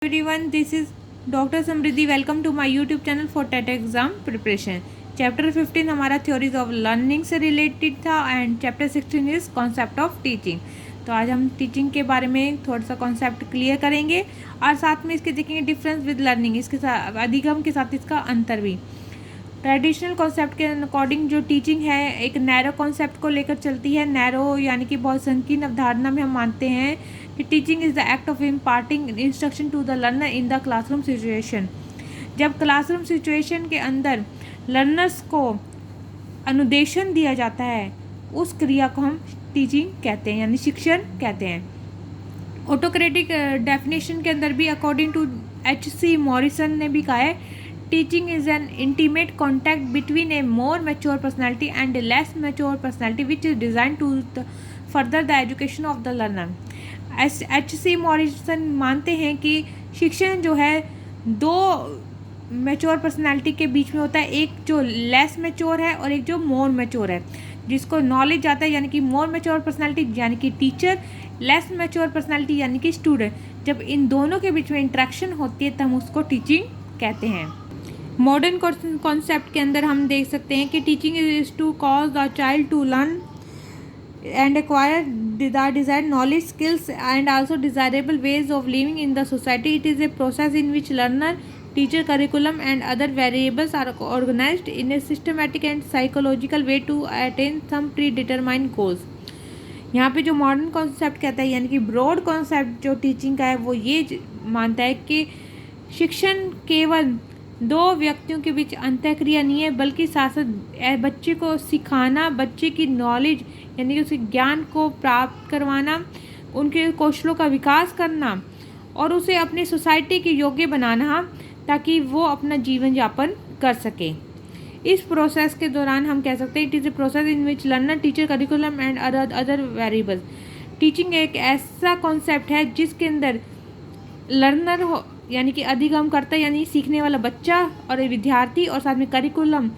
Everyone, this is Dr. Samriddhi. Welcome to my YouTube channel for TET exam preparation. Chapter 15 हमारा theories of learning से related था and chapter 16 is concept of teaching. तो आज हम teaching के बारे में थोड़ा सा कॉन्सेप्ट क्लियर करेंगे और साथ में इसके देखेंगे डिफरेंस विद लर्निंग, इसके साथ अधिगम के साथ इसका अंतर भी। ट्रेडिशनल कॉन्सेप्ट के अकॉर्डिंग जो टीचिंग है एक नैरो कॉन्सेप्ट को लेकर चलती है। नैरो यानी कि बहुत संकीर्ण अवधारणा में हम मानते हैं कि teaching is the act of imparting instruction to the learner in the classroom situation. जब क्लासरूम सिचुएशन के अंदर लर्नर्स को अनुदेशन दिया जाता है उस क्रिया को हम टीचिंग कहते हैं यानी शिक्षण कहते हैं। ऑटोक्रेटिक डेफिनेशन के अंदर भी अकॉर्डिंग टू H.C. मॉरिसन ने भी कहा है teaching is an intimate contact between a more mature personality and a less mature personality which is designed to further the education of the learner. H.C. Morrison मानते हैं कि शिक्षण जो है दो मैच्योर पर्सनालिटी के बीच में होता है, एक जो लेस मैच्योर है और एक जो मोर मैच्योर है। जिसको नॉलेज आता है यानी कि मोर मैच्योर पर्सनालिटी यानी कि टीचर, लेस मैच्योर पर्सनालिटी यानी कि स्टूडेंट। जब इन दोनों के बीच में इंट्रैक्शन होती है तब हम उसको टीचिंग कहते हैं। मॉडर्न कॉन्सेप्ट के अंदर हम देख सकते हैं कि teaching is to cause the child to learn and acquire the desired knowledge, skills and also desirable ways of living in the society. It is a process in which learner, teacher, curriculum and other variables are organized in a systematic and psychological way to attain some predetermined goals. यहाँ पे जो modern concept कहता है यानी कि broad concept जो teaching का है वो ये मानता है कि शिक्षण केवल दो व्यक्तियों के बीच अंतःक्रिया नहीं है बल्कि साथ साथ बच्चे को सिखाना, बच्चे की नॉलेज यानी कि उसे ज्ञान को प्राप्त करवाना, उनके कौशलों का विकास करना और उसे अपनी सोसाइटी के योग्य बनाना ताकि वो अपना जीवन यापन कर सके। इस प्रोसेस के दौरान हम कह सकते हैं it is a process in which learner, teacher, curriculum and other variables. Teaching एक ऐसा कॉन्सेप्ट है जिसके अंदर लर्नर हो यानी कि अधिगम करता है यानी सीखने वाला बच्चा और विद्यार्थी और साथ में करिकुलम,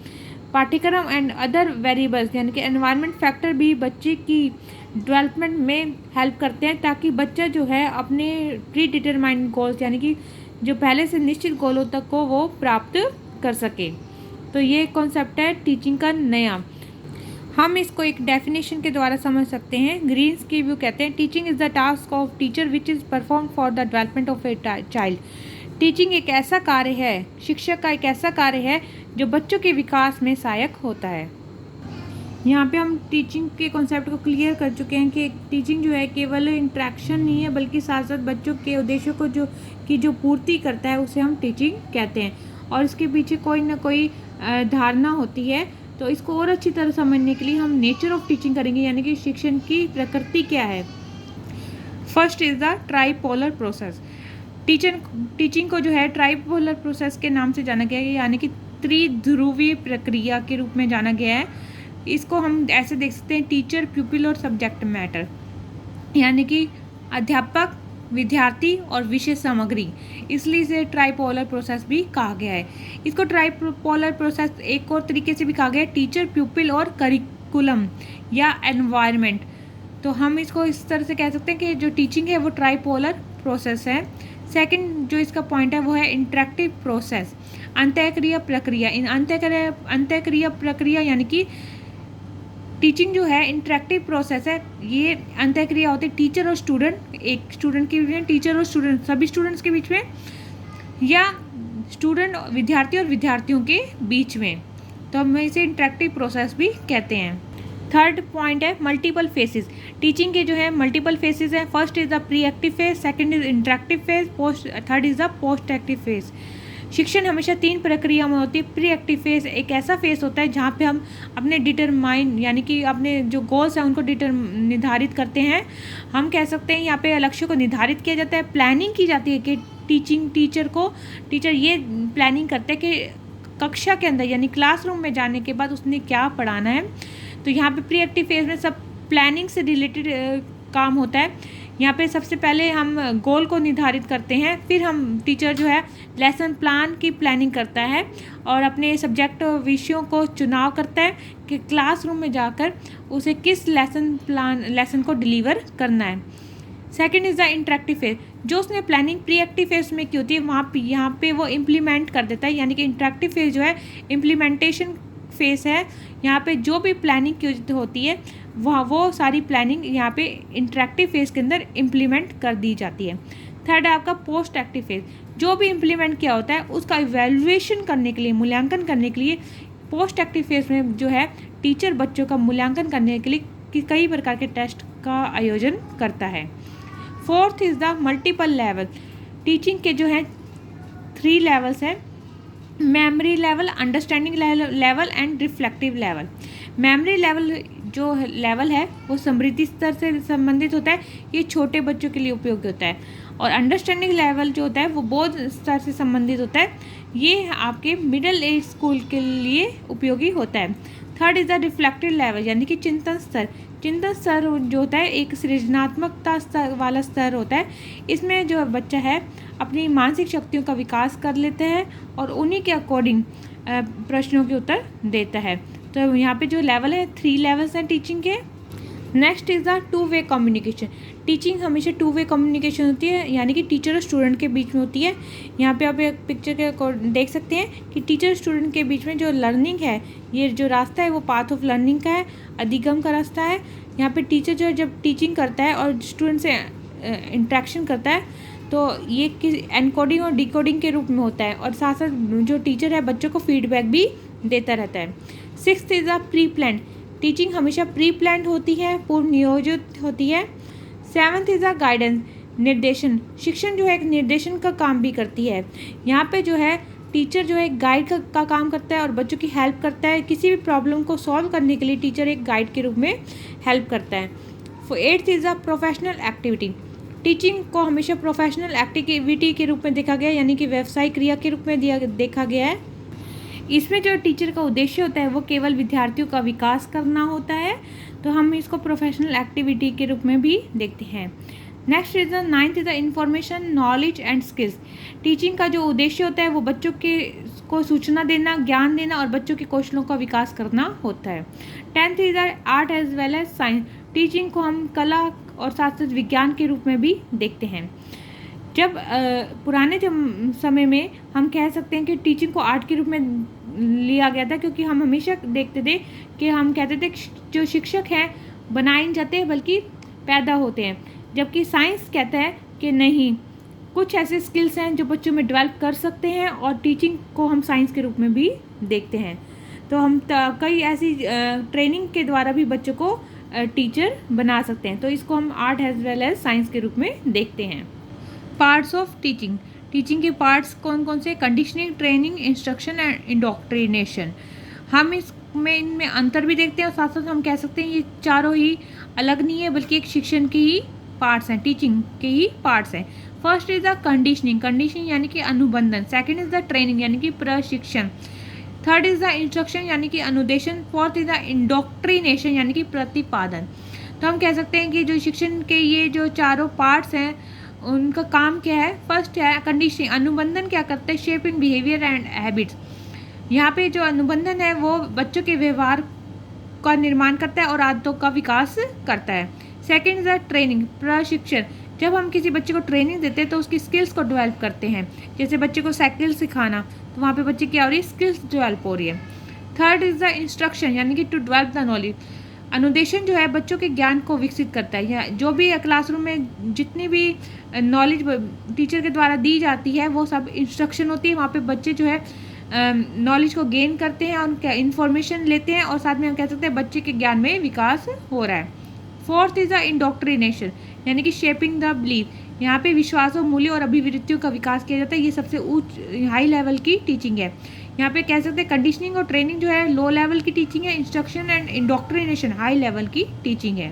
पाठ्यक्रम एंड अदर वेरिएबल्स यानी कि एनवायरनमेंट फैक्टर भी बच्चे की डेवलपमेंट में हेल्प करते हैं ताकि बच्चा जो है अपने प्री डिटरमाइंड गोल्स यानी कि जो पहले से निश्चित गोलों तक को वो प्राप्त कर सके। तो ये कॉन्सेप्ट है टीचिंग का नया। हम इसको एक डेफिनेशन के द्वारा समझ सकते हैं। ग्रीन्स की व्यू कहते हैं teaching is the task of teacher which is perform for the development of a child. Teaching एक ऐसा कार्य है, शिक्षक का एक ऐसा कार्य है जो बच्चों के विकास में सहायक होता है। यहाँ पे हम टीचिंग के कॉन्सेप्ट को क्लियर कर चुके हैं कि टीचिंग जो है केवल इंट्रैक्शन नहीं है बल्कि साथ साथ बच्चों के उद्देश्यों को जो पूर्ति करता है उसे हम टीचिंग कहते हैं और इसके पीछे कोई ना कोई धारणा होती है। तो इसको और अच्छी तरह समझने के लिए हम नेचर ऑफ टीचिंग करेंगे यानी कि शिक्षण की प्रकृति क्या है। First is the tripolar process. Teaching को जो है ट्राइपोलर प्रोसेस के नाम से जाना गया है यानी कि त्रिध्रुवीय प्रक्रिया के रूप में जाना गया है। इसको हम ऐसे देख सकते हैं टीचर, प्यूपिल और सब्जेक्ट मैटर यानी कि अध्यापक, विद्यार्थी और विषय सामग्री, इसलिए इसे ट्राइपोलर प्रोसेस भी कहा गया है। इसको ट्राइपोलर प्रोसेस एक और तरीके से भी कहा गया है टीचर, प्यूपिल और करिकुलम या एनवायरनमेंट। तो हम इसको इस तरह से कह सकते हैं कि जो टीचिंग है वो ट्राइपोलर प्रोसेस है। सेकंड जो इसका पॉइंट है वो है इंटरेक्टिव प्रोसेस, अंतःक्रिया प्रक्रिया। इन अंतःक्रिया प्रक्रिया यानी कि टीचिंग जो है इंटरेक्टिव प्रोसेस है। ये अंतःक्रिया होती है टीचर और स्टूडेंट, एक स्टूडेंट के बीच में, टीचर और स्टूडेंट, सभी स्टूडेंट्स के बीच में या स्टूडेंट, विद्यार्थी और विद्यार्थियों के बीच में। तो हम इसे इंटरेक्टिव प्रोसेस भी कहते हैं। थर्ड पॉइंट है मल्टीपल फेसेस। टीचिंग के जो है मल्टीपल फेसेस हैं। First is the pre active phase, second is interactive phase, third is the post active phase. शिक्षण हमेशा तीन प्रक्रिया में होती है। प्री एक्टिव फेज एक ऐसा फेज होता है जहाँ पे हम अपने डिटरमाइन यानी कि अपने जो गोल्स हैं उनको निर्धारित करते हैं। हम कह सकते हैं यहाँ पे लक्ष्य को निर्धारित किया जाता है, प्लानिंग की जाती है कि टीचर ये प्लानिंग करते हैं कि कक्षा के अंदर यानी क्लासरूम में जाने के बाद उसने क्या पढ़ाना है। तो यहाँ पे प्री एक्टिव फेज में सब प्लानिंग से रिलेटेड काम होता है। यहाँ पे सबसे पहले हम गोल को निर्धारित करते हैं, फिर हम टीचर जो है लेसन प्लान की प्लानिंग करता है और अपने सब्जेक्ट विषयों को चुनाव करता है कि क्लासरूम में जाकर उसे किस लेसन को डिलीवर करना है। Second is the interactive phase, जो उसने प्लानिंग प्री एक्टिव फेज में की होती है वहाँ पे यहाँ पे वो इम्प्लीमेंट कर देता है, यानी कि इंटरेक्टिव फेज जो है इम्प्लीमेंटेशन फेज है। यहाँ पे जो भी प्लानिंग की होती है वहाँ वो सारी प्लानिंग यहाँ पे इंटरेक्टिव फेज के अंदर इम्प्लीमेंट कर दी जाती है। थर्ड है आपका पोस्ट एक्टिव फेज, जो भी इम्प्लीमेंट किया होता है उसका इवैल्यूएशन करने के लिए, मूल्यांकन करने के लिए पोस्ट एक्टिव फेज में जो है टीचर बच्चों का मूल्यांकन करने के लिए कई प्रकार के टेस्ट का आयोजन करता है। Fourth is the multiple level, teaching के जो है 3 लेवल्स हैं, memory level, understanding level and reflective level. Memory level जो लेवल है वो स्मृति स्तर से संबंधित होता है, ये छोटे बच्चों के लिए उपयोगी होता है। और अंडरस्टैंडिंग लेवल जो होता है वो बोध स्तर से संबंधित होता है, ये आपके मिडिल एज स्कूल के लिए उपयोगी होता है। Third is the reflective level, यानी कि चिंतन स्तर। चिंतन स्तर जो होता है एक सृजनात्मकता स्तर वाला स्तर होता है, इसमें जो बच्चा है अपनी मानसिक शक्तियों का विकास कर लेते हैं और उन्हीं के अकॉर्डिंग प्रश्नों के उत्तर देता है। तो यहाँ पे जो लेवल है 3 लेवल्स हैं टीचिंग के। Next is the 2 way communication, teaching हमेशा 2 वे कम्युनिकेशन होती है, यानी कि टीचर और स्टूडेंट के बीच में होती है। यहाँ पे आप एक पिक्चर के देख सकते हैं कि टीचर स्टूडेंट के बीच में जो लर्निंग है, ये जो रास्ता है वो पाथ ऑफ लर्निंग का है, अधिगम का रास्ता है। यहाँ पे टीचर जो है जब टीचिंग करता है और स्टूडेंट से इंट्रैक्शन करता है तो ये एनकोडिंग और डिकोडिंग के रूप में होता है, और साथ साथ जो टीचर है बच्चों को फीडबैक भी देता रहता है। Sixth is the pre plan, teaching हमेशा प्री प्लान होती है, पूर्व नियोजित होती है। सेवन्थ इज़ द गाइडेंस, निर्देशन, शिक्षण जो है एक निर्देशन का काम भी करती है। यहाँ पे जो है टीचर जो है एक गाइड का काम करता है और बच्चों की हेल्प करता है, किसी भी प्रॉब्लम को सॉल्व करने के लिए टीचर एक गाइड के रूप में हेल्प करता है। Eighth is the professional activity, teaching को हमेशा प्रोफेशनल एक्टिविटी के रूप में देखा गया, यानी कि व्यवसायिक क्रिया के रूप में देखा गया है। इसमें जो टीचर का उद्देश्य होता है वो केवल विद्यार्थियों का विकास करना होता है, तो हम इसको प्रोफेशनल एक्टिविटी के रूप में भी देखते हैं। Next is the ninth is the information, knowledge and skills, teaching का जो उद्देश्य होता है वो बच्चों को सूचना देना, ज्ञान देना और बच्चों के कौशलों का विकास करना होता है। Tenth is the art as well as science, teaching को हम कला और साथ साथ विज्ञान के रूप में भी देखते हैं। जब पुराने समय में हम कह सकते हैं कि टीचिंग को आर्ट के रूप में लिया गया था, क्योंकि हम हमेशा देखते थे कि हम कहते थे जो शिक्षक हैं बनाए नहीं जाते बल्कि पैदा होते हैं, जबकि साइंस कहता है कि नहीं, कुछ ऐसे स्किल्स हैं जो बच्चों में डेवलप कर सकते हैं और टीचिंग को हम साइंस के रूप में भी देखते हैं। तो हम कई ऐसी ट्रेनिंग के द्वारा भी बच्चों को टीचर बना सकते हैं, तो इसको हम art as well as science के रूप में देखते हैं। पार्ट्स ऑफ टीचिंग, टीचिंग के पार्ट्स कौन कौन से? Conditioning, training, instruction and indoctrination. हम इनमें अंतर भी देखते हैं और साथ साथ हम कह सकते हैं ये चारों ही अलग नहीं है बल्कि एक शिक्षण के ही पार्ट्स हैं, टीचिंग के ही पार्ट्स हैं। First is the conditioning, conditioning यानी कि अनुबंधन। सेकंड इज द ट्रेनिंग यानी कि प्रशिक्षण। थर्ड इज द इंस्ट्रक्शन यानी कि अनुदेशन। फोर्थ इज द इंडोक्ट्रिनेशन यानी कि प्रतिपादन। तो हम कह सकते हैं कि जो शिक्षण के ये जो चारों पार्ट्स हैं उनका काम क्या है? फर्स्ट है कंडीशनिंग, अनुबंधन क्या करता है? Shaping behaviour and habits. यहाँ पे जो अनुबंधन है वो बच्चों के व्यवहार का निर्माण करता है और आदतों का विकास करता है। सेकेंड इज द ट्रेनिंग, प्रशिक्षण। जब हम किसी बच्चे को ट्रेनिंग देते हैं तो उसकी स्किल्स को डेवलप करते हैं, जैसे बच्चे को साइकिल सिखाना, तो वहाँ पे बच्चे की हो रही है, स्किल्स डेवलप हो रही है। थर्ड इज द इंस्ट्रक्शन यानी कि टू डेवलप द नॉलेज। अनुदेशन जो है बच्चों के ज्ञान को विकसित करता है, या जो भी क्लासरूम में जितनी भी नॉलेज टीचर के द्वारा दी जाती है वो सब इंस्ट्रक्शन होती है। वहाँ पे बच्चे जो है नॉलेज को गेन करते हैं और इन्फॉर्मेशन लेते हैं और साथ में हम कह सकते हैं बच्चे के ज्ञान में विकास हो रहा है। फोर्थ इज द इंडोक्ट्रिनेशन यानी कि शेपिंग द बिलीफ। यहाँ पे विश्वासों, मूल्यों और अभिवृत्तियों का विकास किया जाता है, ये सबसे उच्च हाई लेवल की टीचिंग है। यहाँ पे कह सकते हैं कंडीशनिंग और ट्रेनिंग जो है लो लेवल की टीचिंग है, instruction and indoctrination high level की टीचिंग है।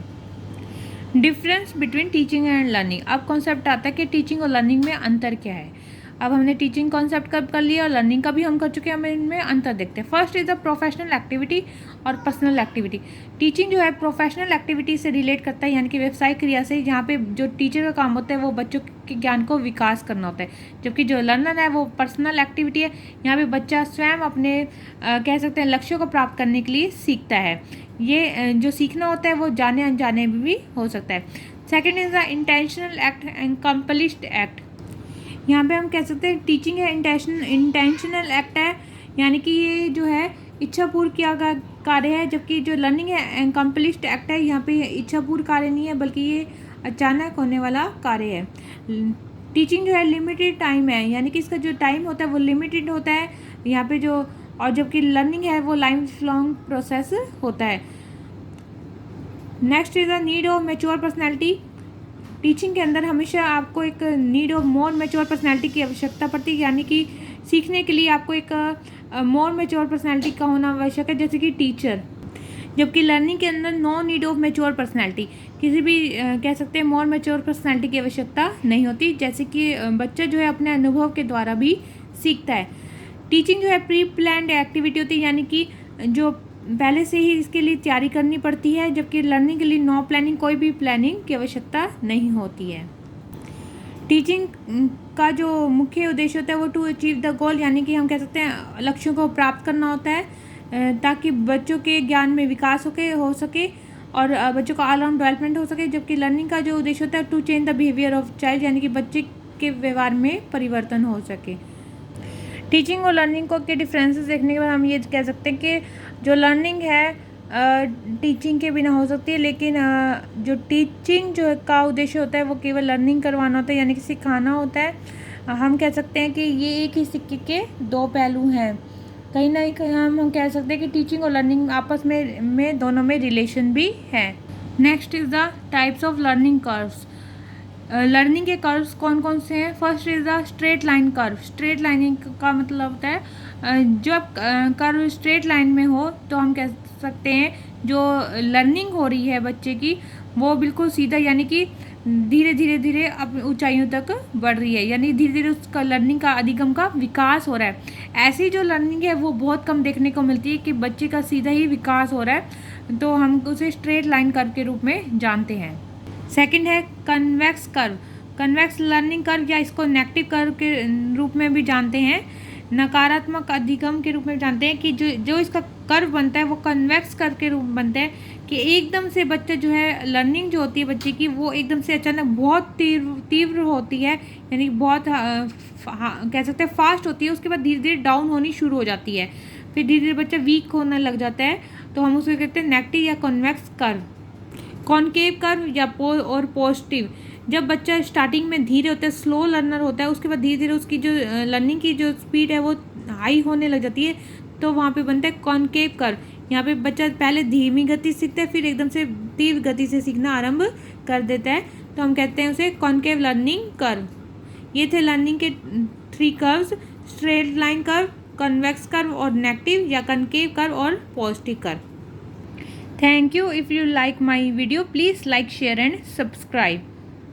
Difference between teaching and learning. अब कॉन्सेप्ट आता है कि टीचिंग और लर्निंग में अंतर क्या है। अब हमने टीचिंग कॉन्सेप्ट कब कर लिया और लर्निंग का भी हम कर चुके हैं, हम इनमें अंतर देखते हैं। First is the professional activity और पर्सनल एक्टिविटी। टीचिंग जो है प्रोफेशनल एक्टिविटी से रिलेट करता है, यानी कि व्यवसायिक क्रिया से, जहाँ पे जो टीचर का काम होता है वो बच्चों के ज्ञान को विकास करना होता है, जबकि जो लर्नर है वो पर्सनल एक्टिविटी है। यहाँ पे बच्चा स्वयं अपने कह सकते हैं लक्ष्यों को प्राप्त करने के लिए सीखता है। ये जो सीखना होता है वो जाने अनजाने में भी हो सकता है। Second is the intentional act and accomplished act. यहाँ पे हम कह सकते हैं टीचिंग है इंटेंशनल एक्ट है, यानी कि ये जो है इच्छापूर्व किया गया कार्य है, जबकि जो लर्निंग है कंप्लीट एक्ट है, यहाँ पे इच्छापूर्व कार्य नहीं है बल्कि ये अचानक होने वाला कार्य है। टीचिंग जो है लिमिटेड टाइम है, यानी कि इसका जो टाइम होता है वो लिमिटेड होता है यहाँ पे जो, और जबकि लर्निंग है वो लाइफ लॉन्ग प्रोसेस होता है। Next is the need of mature personality. Teaching के अंदर हमेशा आपको एक need of more mature personality की आवश्यकता पड़ती है, यानी कि सीखने के लिए आपको एक मोर मैच्योर पर्सनैलिटी का होना आवश्यक है, जैसे कि टीचर। जबकि लर्निंग के अंदर no need of mature personality, किसी भी कह सकते हैं मोर मैच्योर पर्सनैलिटी की आवश्यकता नहीं होती, जैसे कि बच्चा जो है अपने अनुभव के द्वारा भी सीखता है। टीचिंग जो है प्री प्लान्ड एक्टिविटी होती है, यानी कि जो पहले से ही इसके लिए तैयारी करनी पड़ती है, जबकि लर्निंग के लिए नो प्लानिंग, कोई भी प्लानिंग की आवश्यकता नहीं होती है। टीचिंग का जो मुख्य उद्देश्य होता है वो टू अचीव द गोल, यानी कि हम कह सकते हैं लक्ष्यों को प्राप्त करना होता है, ताकि बच्चों के ज्ञान में विकास हो सके और बच्चों का ऑल राउंड डेवलपमेंट हो सके। जबकि लर्निंग का जो उद्देश्य होता है to change the behaviour of child, यानी कि बच्चे के व्यवहार में परिवर्तन हो सके। टीचिंग और लर्निंग को के डिफरेंसेस देखने के बाद हम ये कह सकते हैं कि जो लर्निंग है टीचिंग के बिना हो सकती है, लेकिन जो टीचिंग जो का उद्देश्य होता है वो केवल लर्निंग करवाना होता है, यानी कि सिखाना होता है। हम कह सकते हैं कि ये एक ही सिक्के के दो पहलू हैं। कहीं ना कहीं हम कह सकते हैं कि टीचिंग और लर्निंग आपस में दोनों में रिलेशन भी है। Next is the types of learning curves. Learning के कर्व्स कौन कौन से हैं? First is the straight line curve. Straight lining का मतलब होता है जब कर्व स्ट्रेट लाइन में हो तो हम कह सकते हैं जो लर्निंग हो रही है बच्चे की वो बिल्कुल सीधा, यानी कि धीरे धीरे अपनी ऊंचाइयों तक बढ़ रही है, यानी धीरे धीरे उसका लर्निंग का अधिगम का विकास हो रहा है। ऐसी जो लर्निंग है वो बहुत कम देखने को मिलती है कि बच्चे का सीधा ही विकास हो रहा है, तो हम उसे स्ट्रेट लाइन कर्व के रूप में जानते हैं। सेकंड है convex curve. Convex learning curve या इसको नेगेटिव कर्व के रूप में भी जानते हैं, नकारात्मक अधिगम के रूप में जानते हैं कि जो इसका कर्व बनता है वो कन्वेक्स कर्व के रूप में बनता है कि एकदम से बच्चा जो है लर्निंग जो होती है बच्चे की वो एकदम से अचानक बहुत तीव्र होती है, यानी बहुत कह सकते हैं फास्ट होती है, उसके बाद धीरे धीरे डाउन होनी शुरू हो जाती है, फिर धीरे धीरे बच्चा वीक होने लग जाता है, तो हम उसे कहते हैं नेगेटिव या कन्वेक्स कर्व। कॉनकेव कर्व या और पॉजिटिव, जब बच्चा स्टार्टिंग में धीरे होता है, स्लो लर्नर होता है, उसके बाद धीरे धीरे उसकी जो लर्निंग की जो स्पीड है वो हाई होने लग जाती है, तो वहाँ पे बनता है कॉनकेव कर्व। यहाँ पे बच्चा पहले धीमी गति सीखता है, फिर एकदम से तीव्र गति से सीखना आरंभ कर देता है, तो हम कहते हैं उसे कॉनकेव लर्निंग कर्व। ये थे लर्निंग के 3 curves, straight line curve, convex curve और नेगेटिव या कॉनकेव कर्व और positive curve. Thank you. If you like my video, please like, share and subscribe.